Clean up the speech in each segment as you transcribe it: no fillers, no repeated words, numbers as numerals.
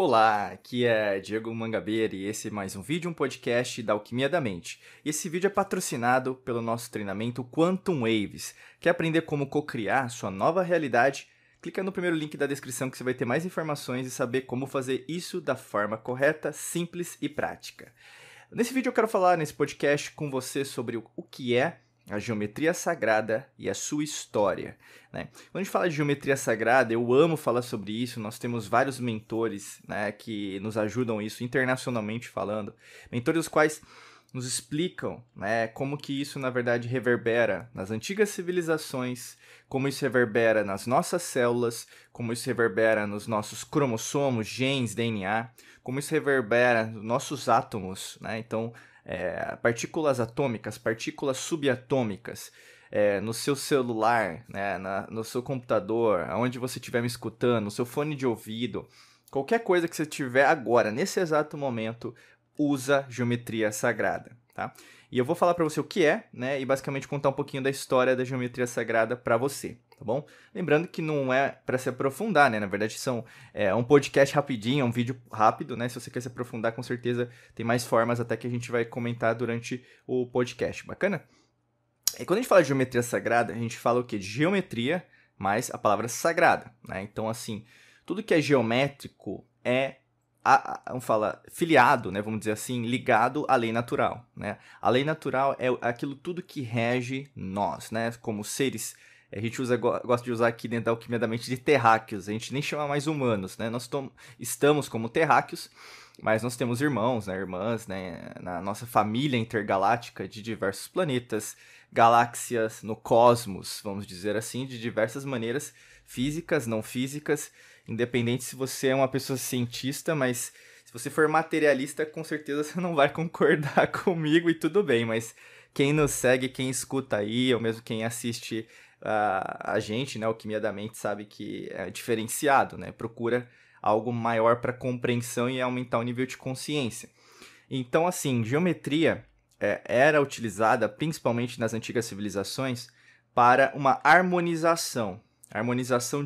Olá, aqui é Diego Mangabeira e esse é mais um vídeo, um podcast da Alquimia da Mente. E esse vídeo é patrocinado pelo nosso treinamento Quantum Waves. Quer aprender como co-criar sua nova realidade? Clica no primeiro link da descrição que você vai ter mais informações e saber como fazer isso da forma correta, simples e prática. Nesse vídeo eu quero falar nesse podcast com você sobre o que é a geometria sagrada e a sua história, né? Quando a gente fala de geometria sagrada, eu amo falar sobre isso, nós temos vários mentores, né, que nos ajudam isso, internacionalmente falando, mentores os quais nos explicam, né, como que isso na verdade reverbera nas antigas civilizações, como isso reverbera nas nossas células, como isso reverbera nos nossos cromossomos, genes, DNA, como isso reverbera nos nossos átomos, né? Então, partículas atômicas, partículas subatômicas, no seu celular, né, no seu computador, aonde você estiver me escutando, no seu fone de ouvido, qualquer coisa que você tiver agora, nesse exato momento, usa geometria sagrada, tá? E eu vou falar para você o que é, né, e basicamente contar um pouquinho da história da geometria sagrada para você, tá bom? Lembrando que não é para se aprofundar, né? Na verdade, um podcast rapidinho, um vídeo rápido, né? Se você quer se aprofundar, com certeza tem mais formas até que a gente vai comentar durante o podcast. Bacana? E quando a gente fala de geometria sagrada, a gente fala o quê? De geometria mais a palavra sagrada, né? Então, assim, tudo que é geométrico é vamos falar, filiado, né, vamos dizer assim, ligado à lei natural, né? A lei natural é aquilo tudo que rege nós, né, como seres. A gente gosta de usar aqui dentro da Alquimia da Mente de terráqueos, a gente nem chama mais humanos, né? Nós estamos como terráqueos, mas nós temos irmãos, né, irmãs, né, na nossa família intergaláctica de diversos planetas, galáxias no cosmos, vamos dizer assim, de diversas maneiras, físicas, não físicas, independente se você é uma pessoa cientista, mas se você for materialista, com certeza você não vai concordar comigo e tudo bem, mas quem nos segue, quem escuta aí, ou mesmo quem assiste a gente, né, Alquimia da Mente, sabe que é diferenciado, né, procura algo maior para compreensão e aumentar o nível de consciência. Então, assim, geometria era utilizada principalmente nas antigas civilizações para uma harmonização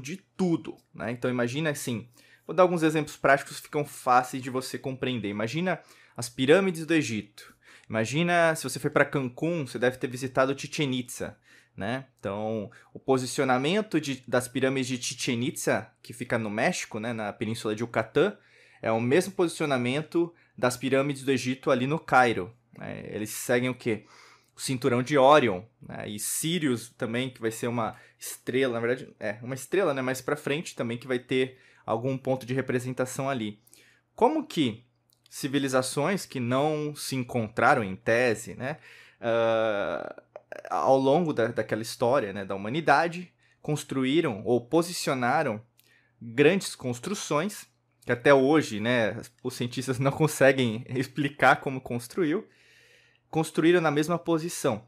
de tudo, né? Então imagina assim, vou dar alguns exemplos práticos que ficam fáceis de você compreender. Imagina as pirâmides do Egito. Imagina, se você foi para Cancún, você deve ter visitado Chichén Itzá, né? Então, o posicionamento das pirâmides de Chichén Itzá, que fica no México, né, na Península de Yucatán, é o mesmo posicionamento das pirâmides do Egito ali no Cairo, né? Eles seguem o quê? O cinturão de Órion, né? E Sirius também, que vai ser uma estrela, na verdade, uma estrela, né? Mais pra frente também, que vai ter algum ponto de representação ali. Como que civilizações que não se encontraram em tese, né? Ao longo daquela história, né, da humanidade, construíram ou posicionaram grandes construções, que até hoje, né, os cientistas não conseguem explicar como construíram na mesma posição,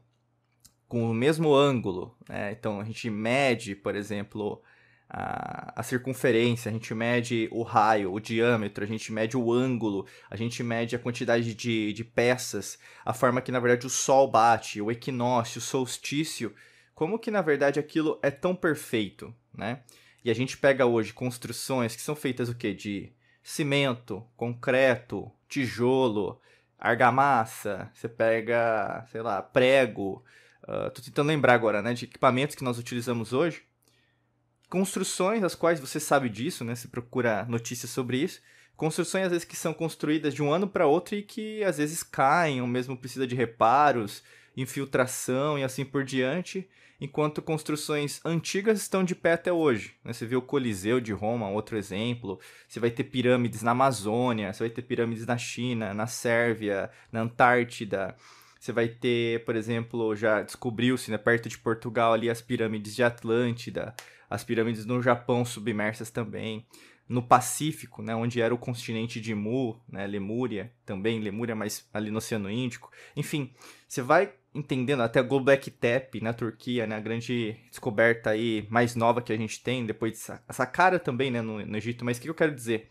com o mesmo ângulo, né? Então a gente mede, por exemplo, a circunferência, a gente mede o raio, o diâmetro, a gente mede o ângulo, a gente mede a quantidade de peças, a forma que na verdade o sol bate, o equinócio, o solstício, como que na verdade aquilo é tão perfeito, né? E a gente pega hoje construções que são feitas o quê? De cimento, concreto, tijolo, argamassa, você pega, sei lá, prego. Tô tentando lembrar agora, né, de equipamentos que nós utilizamos hoje. Construções, as quais você sabe disso, né, você procura notícias sobre isso. Construções, às vezes, que são construídas de um ano para outro e que, às vezes, caem, ou mesmo precisa de reparos, infiltração e assim por diante, enquanto construções antigas estão de pé até hoje, né? Você vê o Coliseu de Roma, outro exemplo. Você vai ter pirâmides na Amazônia, você vai ter pirâmides na China, na Sérvia, na Antártida. Você vai ter, por exemplo, já descobriu-se, né, perto de Portugal ali as pirâmides de Atlântida, as pirâmides no Japão submersas também. No Pacífico, né, onde era o continente de Mu, né, Lemúria, também Lemúria, mas ali no Oceano Índico. Enfim, você vai entendendo até o Göbekli Tepe na Turquia, né, a grande descoberta aí mais nova que a gente tem, depois de Saqqara também, né, no Egito. Mas o que eu quero dizer?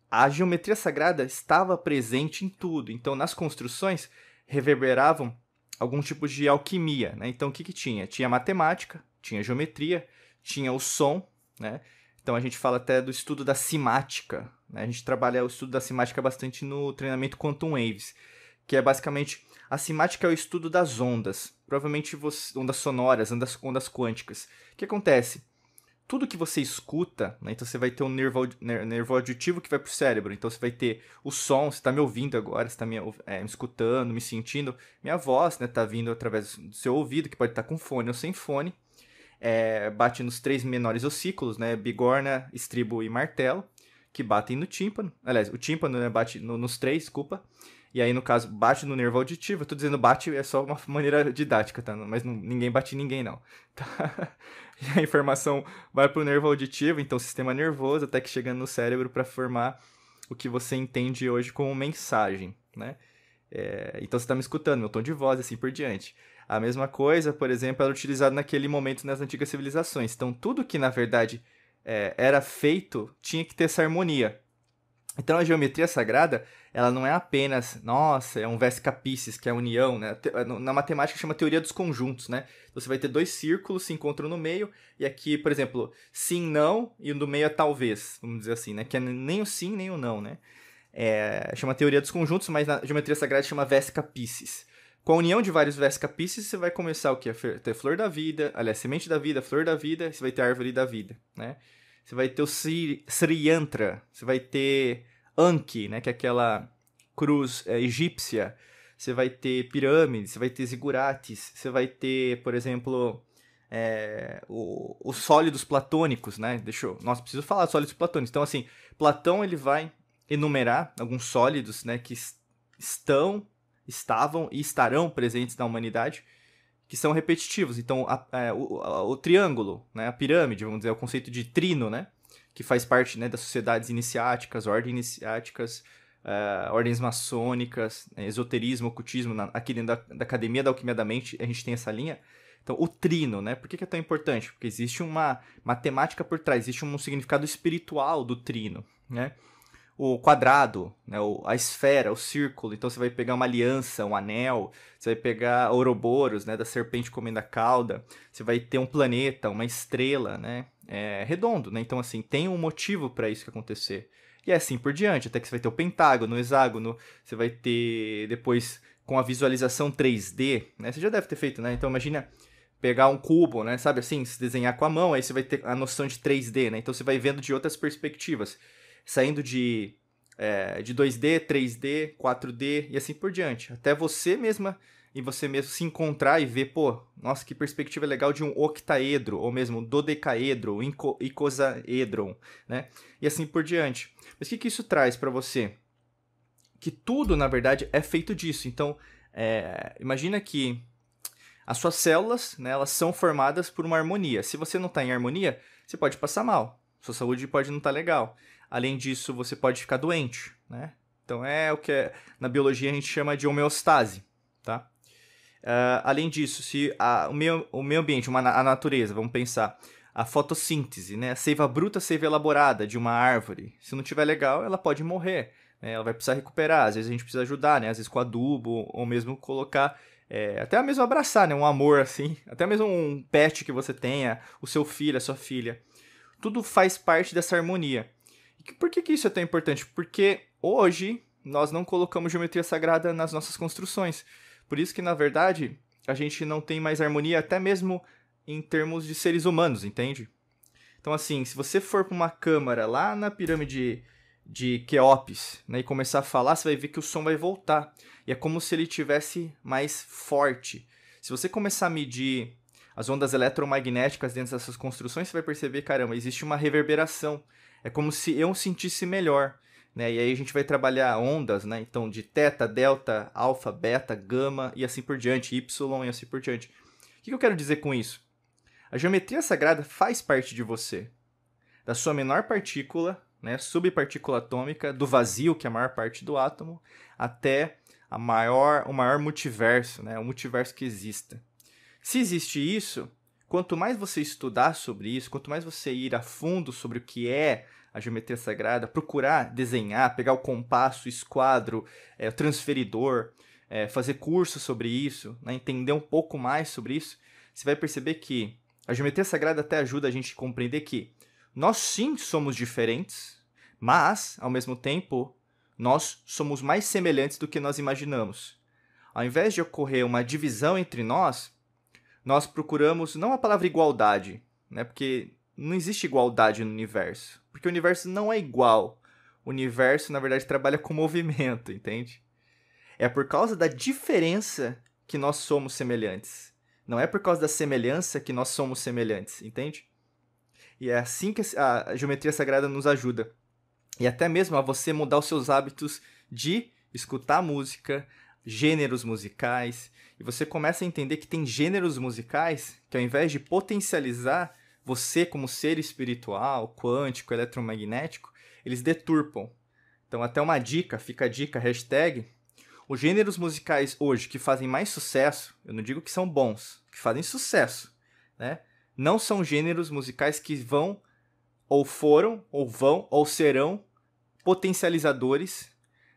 A geometria sagrada estava presente em tudo. Então, nas construções, reverberavam algum tipo de alquimia, né? Então, o que tinha? Tinha matemática, tinha geometria, tinha o som, né? Então a gente fala até do estudo da simática, né? A gente trabalha o estudo da simática bastante no treinamento Quantum Waves, que é basicamente, a simática é o estudo das ondas, provavelmente ondas sonoras, ondas quânticas. O que acontece? Tudo que você escuta, né, então você vai ter um nervo auditivo que vai para o cérebro, então você vai ter o som, você está me ouvindo agora, você está me escutando, me sentindo, minha voz está vindo através do seu ouvido, que pode estar com fone ou sem fone, bate nos 3 menores ossículos, né, bigorna, estribo e martelo, que batem no tímpano, aliás, o tímpano, né, bate nos 3, desculpa, e aí, no caso, bate no nervo auditivo. Eu tô dizendo bate é só uma maneira didática, tá? Mas ninguém bate em ninguém, não. Tá? E a informação vai pro nervo auditivo, então o sistema nervoso, até que chega no cérebro para formar o que você entende hoje como mensagem, né? Então você tá me escutando, meu tom de voz, assim por diante. A mesma coisa, por exemplo, era utilizado naquele momento nas antigas civilizações. Então, tudo que, na verdade, era feito tinha que ter essa harmonia. Então a geometria sagrada, ela não é apenas, nossa, é um Vesica Piscis, que é a união, né? Na matemática chama teoria dos conjuntos, né? Você vai ter 2 círculos se encontram no meio, e aqui, por exemplo, sim, não, e o do meio é talvez, vamos dizer assim, né? Que é nem o sim, nem o não, né? Chama teoria dos conjuntos, mas na geometria sagrada chama Vesica Piscis. Com a união de vários Vesica Piscis, você vai começar o quê? Ter flor da vida, aliás, semente da vida, flor da vida, você vai ter árvore da vida, né? Você vai ter o Sri Yantra, você vai ter Anki, né, que é aquela cruz egípcia, você vai ter pirâmides, você vai ter zigurates, você vai ter, por exemplo, os sólidos platônicos, né? Nossa, preciso falar de sólidos platônicos. Então, assim, Platão ele vai enumerar alguns sólidos, né, que estavam e estarão presentes na humanidade, que são repetitivos. Então, o triângulo, né, a pirâmide, vamos dizer, é o conceito de trino, né, que faz parte, né, das sociedades iniciáticas, ordens iniciáticas, ordens maçônicas, esoterismo, ocultismo. Aqui dentro da Academia da Alquimia da Mente, a gente tem essa linha. Então, o trino, né, por que é tão importante? Porque existe uma matemática por trás, existe um significado espiritual do trino, né? O quadrado, né, a esfera, o círculo. Então você vai pegar uma aliança, um anel, você vai pegar Ouroboros, né, da serpente comendo a cauda, você vai ter um planeta, uma estrela, né, redondo, né? Então assim, tem um motivo para isso que acontecer. E assim por diante, até que você vai ter o pentágono, o hexágono, você vai ter depois com a visualização 3D, né? Você já deve ter feito, né? Então imagina pegar um cubo, né, sabe assim, se desenhar com a mão, aí você vai ter a noção de 3D, né? Então você vai vendo de outras perspectivas, saindo de 2D, 3D, 4D e assim por diante. Até você mesmo se encontrar e ver, pô, nossa, que perspectiva legal de um octaedro, ou mesmo dodecaedro, icosaedron, né? E assim por diante. Mas o que isso traz para você? Que tudo, na verdade, é feito disso. Então, imagina que as suas células, né, elas são formadas por uma harmonia. Se você não está em harmonia, você pode passar mal. Sua saúde pode não estar legal. Além disso, você pode ficar doente, né? Então, é o que na biologia a gente chama de homeostase, tá? Além disso, se o meio ambiente, a natureza, vamos pensar, a fotossíntese, né? A seiva bruta, a seiva elaborada de uma árvore. Se não estiver legal, ela pode morrer, né? Ela vai precisar recuperar. Às vezes a gente precisa ajudar, né? Às vezes com adubo, ou mesmo colocar, até mesmo abraçar, né? Um amor, assim. Até mesmo um pet que você tenha, o seu filho, a sua filha. Tudo faz parte dessa harmonia. E por que isso é tão importante? Porque hoje nós não colocamos geometria sagrada nas nossas construções. Por isso que, na verdade, a gente não tem mais harmonia até mesmo em termos de seres humanos, entende? Então, assim, se você for para uma câmara lá na pirâmide de Quéops, né, e começar a falar, você vai ver que o som vai voltar. E é como se ele tivesse mais forte. Se você começar a medir as ondas eletromagnéticas dentro dessas construções, você vai perceber, caramba, existe uma reverberação. É como se eu sentisse melhor, né? E aí a gente vai trabalhar ondas, né? Então, de teta, delta, alfa, beta, gama e assim por diante, y e assim por diante. O que eu quero dizer com isso? A geometria sagrada faz parte de você. Da sua menor partícula, né? Subpartícula atômica, do vazio, que é a maior parte do átomo, até o maior multiverso, né? O multiverso que exista. Se existe isso, quanto mais você estudar sobre isso, quanto mais você ir a fundo sobre o que é a geometria sagrada, procurar desenhar, pegar o compasso, o esquadro, o transferidor, fazer curso sobre isso, né, entender um pouco mais sobre isso, você vai perceber que a geometria sagrada até ajuda a gente a compreender que nós sim somos diferentes, Mas, ao mesmo tempo, nós somos mais semelhantes do que nós imaginamos. Ao invés de ocorrer uma divisão entre nós procuramos não a palavra igualdade, né? Porque não existe igualdade no universo. Porque o universo não é igual. O universo, na verdade, trabalha com movimento, entende? É por causa da diferença que nós somos semelhantes. Não é por causa da semelhança que nós somos semelhantes, entende? E é assim que a geometria sagrada nos ajuda. E até mesmo a você mudar os seus hábitos de escutar música, gêneros musicais, e você começa a entender que tem gêneros musicais que, ao invés de potencializar você como ser espiritual, quântico, eletromagnético, eles deturpam. Então, até uma dica, fica a dica, hashtag, os gêneros musicais hoje que fazem mais sucesso, eu não digo que são bons, que fazem sucesso, né? Não são gêneros musicais que vão, ou foram, ou vão, ou serão potencializadores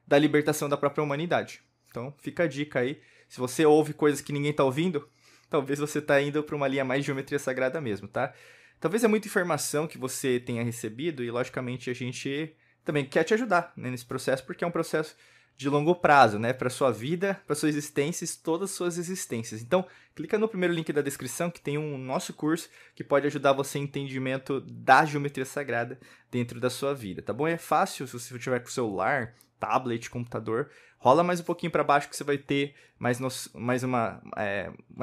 da libertação da própria humanidade. Então, fica a dica aí. Se você ouve coisas que ninguém tá ouvindo, talvez você tá indo para uma linha mais de geometria sagrada mesmo, tá? Talvez é muita informação que você tenha recebido e, logicamente, a gente também quer te ajudar, né, nesse processo, porque é um processo de longo prazo, né? Para sua vida, para sua existência e todas as suas existências. Então, clica no primeiro link da descrição que tem um nosso curso que pode ajudar você em entendimento da geometria sagrada dentro da sua vida, tá bom? É fácil se você tiver com o celular, tablet, computador. Rola mais um pouquinho para baixo que você vai ter mais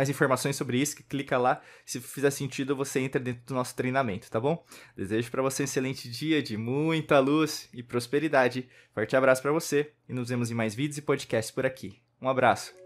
informações sobre isso. Que clica lá. Se fizer sentido, você entra dentro do nosso treinamento, tá bom? Desejo para você um excelente dia de muita luz e prosperidade. Forte abraço para você e nos vemos em mais vídeos e podcasts por aqui. Um abraço.